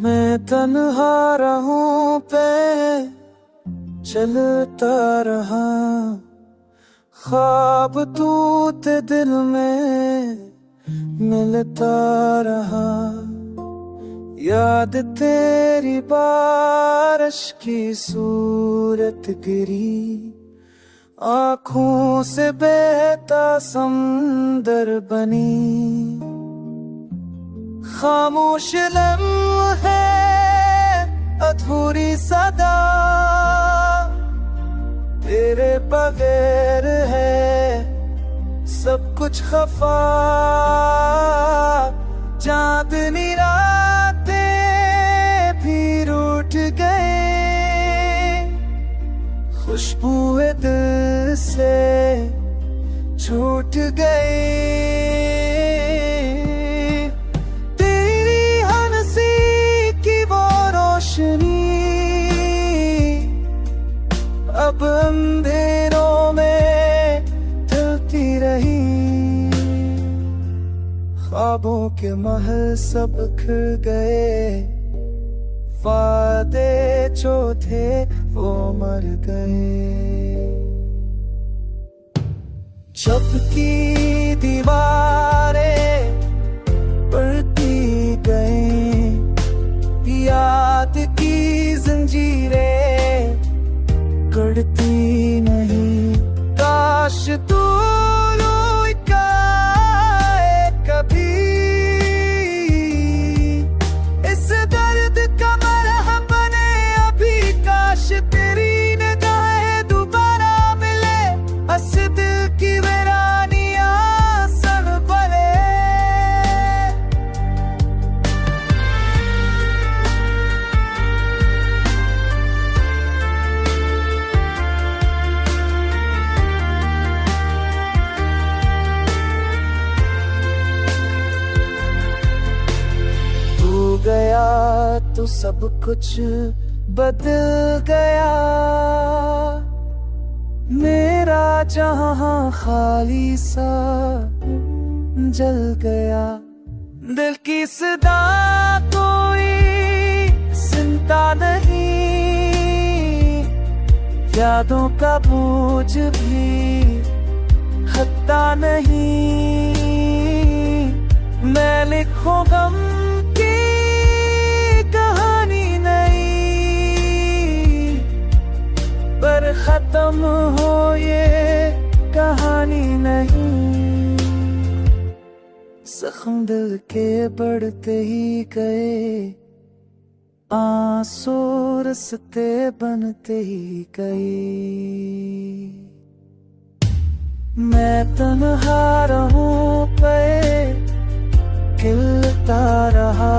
मैं तन्हा रहूं पे चलता रहा, ख्वाब टूटे दिल में मिलता रहा। याद तेरी बारिश की सूरत गिरी, आँखों से बहता समंदर बनी। खामोश लम्हे अधूरी सदा, तेरे बगैर है सब कुछ खफा। चांदनी रातें भी रूठ गए, खुशबुएं दिल से छूट गई। अब अंधेरों में ढलती रही, ख्वाबों के महल सब खिल गए। वादे जो थे वो मर गए। जब की दीवारें बढ़ती गई, याद की जंजीरें गढ़ती नहीं। काश तू लुकाए कभी इस दर्द का मरहम बने अभी। काश तेरी निगाहें दोबारा मिले, हंस दिल की वीरानियां सन भरे। गया तो सब कुछ बदल गया, मेरा जहां खाली सा जल गया। दिल की सदा कोई सुनता नहीं, यादों का बोझ भी हटता नहीं। मैं लिखूं गम पर खत्म हो ये कहानी नहीं। जख्म दिल के बढ़ते ही गए, आंसू रस्ते बनते ही गए। मैं तन्हा रहूं पे खिलता रहा,